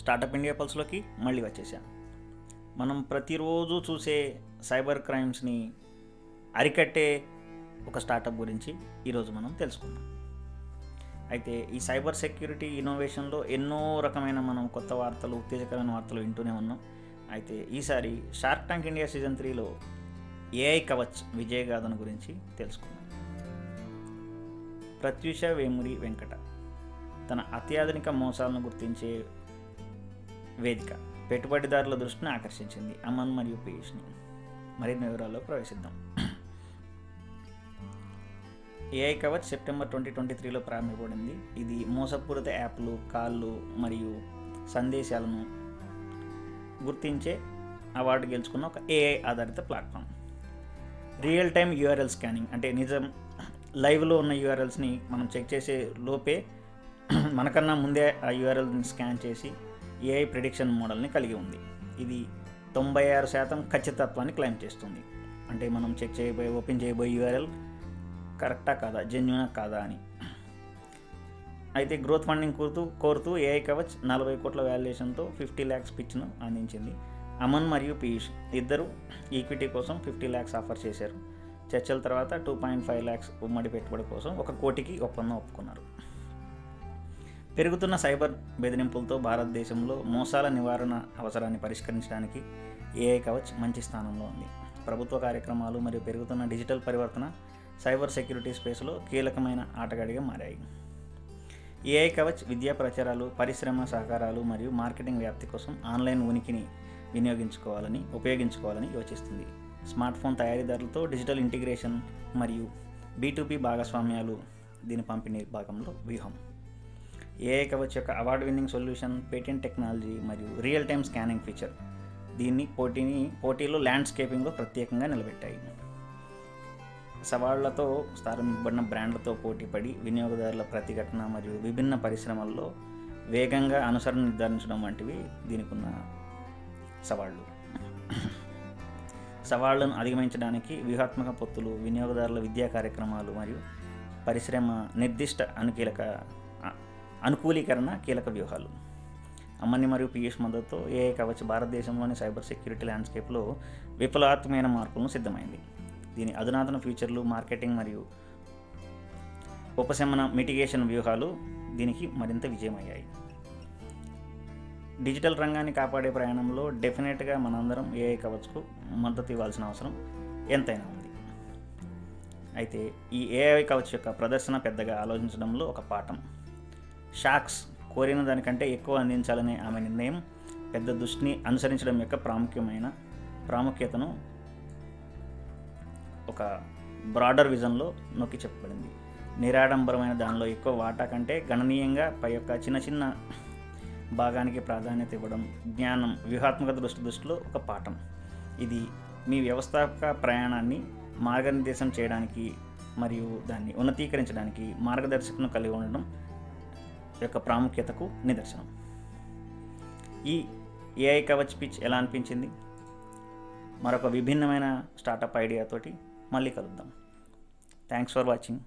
Startup India పల్స్లోకి మళ్ళీ వచ్చేసాం. మనం ప్రతిరోజు చూసే సైబర్ క్రైమ్స్ని అరికట్టే ఒక స్టార్టప్ గురించి ఈరోజు మనం తెలుసుకుందాం. అయితే ఈ సైబర్ సెక్యూరిటీ ఇన్నోవేషన్లో ఎన్నో రకమైన మనం కొత్త వార్తలు, ఉత్తేజకరమైన వార్తలు వింటూనే ఉన్నాం. అయితే ఈసారి షార్క్ ట్యాంక్ ఇండియా సీజన్ 3లో ఏఐ కవచ్ విజయగాథను గురించి తెలుసుకుందాం. ప్రత్యూష వేమూరి వెంకట తన అత్యాధునిక మోసాలను గుర్తించే వేదిక పెట్టుబడిదారుల దృష్టిని ఆకర్షించింది. అమన్ మరియు పీయూష్ని మరిన్ని వివరాల్లో ప్రవేశిద్దాం. ఏఐ కవచ్ సెప్టెంబర్ 2023లో ప్రారంభించబడింది. ఇది మోసపూరిత యాప్లు, కాళ్ళు మరియు సందేశాలను గుర్తించే అవార్డు గెలుచుకున్న ఒక ఏఐ ఆధారిత platform. Real time URL scanning అంటే నిజం లైవ్లో ఉన్న యూఆర్ఎల్స్ని మనం చెక్ చేసే లోపే మనకన్నా ముందే ఆ యూఆర్ఎల్ని స్కాన్ చేసి ఏఐ ప్రిడిక్షన్ మోడల్ని కలిగి ఉంది. ఇది 96% ఖచ్చితత్వాన్ని క్లెయిమ్ చేస్తుంది. అంటే మనం ఓపెన్ చేయబోయే యూఆర్ఎల్ కరెక్టా కాదా, జెన్యూనా కాదా అని. అయితే గ్రోత్ ఫండింగ్ కోరుతూ ఏఐ కవచ్ 40 కోట్ల వాల్యుయేషన్తో 50 lakhs పిచ్ను అందించింది. అమన్ మరియు పీయూష్ ఇద్దరు ఈక్విటీ కోసం 50 lakhs ఆఫర్ చేశారు. చర్చల తర్వాత 2.5 lakhs ఉమ్మడి పెట్టుబడి కోసం 1 కోటికి ఒప్పందం ఒప్పుకున్నారు. పెరుగుతున్న సైబర్ బెదిరింపులతో భారతదేశంలో మోసాల నివారణ అవసరాన్ని పరిష్కరించడానికి ఏఐ కవచ్ మంచి స్థానంలో ఉంది. ప్రభుత్వ కార్యక్రమాలు మరియు పెరుగుతున్న డిజిటల్ పరివర్తన సైబర్ సెక్యూరిటీ స్పేస్లో కీలకమైన ఆటగాడిగా మారాయి. ఏఐ కవచ్ విద్యా ప్రచారాలు, పరిశ్రమ సహకారాలు మరియు మార్కెటింగ్ వ్యాప్తి కోసం ఆన్లైన్ ఉనికిని ఉపయోగించుకోవాలని యోచిస్తుంది. స్మార్ట్ ఫోన్ తయారీదారులతో డిజిటల్ ఇంటిగ్రేషన్ మరియు B2B భాగస్వామ్యాలు దీని పంపిణీ భాగంలో వ్యూహం. ఏఐ కవచ్ యొక్క award winning solution, patent technology మరియు రియల్ టైమ్ స్కానింగ్ ఫీచర్ దీన్ని పోటీలో ల్యాండ్స్కేపింగ్లో ప్రత్యేకంగా నిలబెట్టాయి. సవాళ్లతో స్థాపించబడిన బ్రాండ్లతో పోటీపడి వినియోగదారుల ప్రతిఘటన మరియు విభిన్న పరిశ్రమల్లో వేగంగా అనుసరణ నిర్ధారించడం వంటివి దీనికి ఉన్న సవాళ్లను అధిగమించడానికి వ్యూహాత్మక పొత్తులు, వినియోగదారుల విద్యా కార్యక్రమాలు మరియు పరిశ్రమ నిర్దిష్ట అనుకూలీకరణ కీలక వ్యూహాలు. అమన్ మరియు పీయూష్ మద్దతుతో ఏఐ కవచ్ భారతదేశంలోని సైబర్ సెక్యూరిటీ ల్యాండ్స్కేప్లో విప్లవాత్మకమైన మార్పులను సిద్ధమైంది. దీని అధునాతన ఫీచర్లు, మార్కెటింగ్ మరియు ఉపశమన మిటిగేషన్ వ్యూహాలు దీనికి మరింత విజయమయ్యాయి. డిజిటల్ రంగాన్ని కాపాడే ప్రయాణంలో డెఫినెట్గా మనందరం ఏఐ కవచ్కు మద్దతు ఇవ్వాల్సిన అవసరం ఎంతైనా ఉంది. అయితే ఈ ఏఐ కవచ్ యొక్క ప్రదర్శన పెద్దగా ఆలోచించడంలో ఒక పాఠం. షార్క్స్ కోరిన దానికంటే ఎక్కువ అందించాలనే ఆమె నిర్ణయం పెద్ద దృష్టిని అనుసరించడం యొక్క ప్రాముఖ్యతను ఒక బ్రాడర్ విజన్లో నొక్కి చెప్పబడింది. నిరాడంబరమైన దానిలో ఎక్కువ వాటా కంటే గణనీయంగా పై యొక్క చిన్న భాగానికి ప్రాధాన్యత ఇవ్వడం జ్ఞానం, వ్యూహాత్మక దృష్టిలో ఒక పాఠం. ఇది మీ వ్యవస్థాపక ప్రయాణాన్ని మార్గనిర్దేశం చేయడానికి మరియు దాన్ని ఉన్నతీకరించడానికి మార్గదర్శకను కలిగి ఉండడం యొక్క ప్రాముఖ్యతకు నిదర్శనం. ఈ ఏఐ కవచ్ పిచ్ ఎలా అనిపించింది? మరొక విభిన్నమైన స్టార్టప్ ఐడియాతోటి మళ్ళీ కలుద్దాం. Thanks for watching.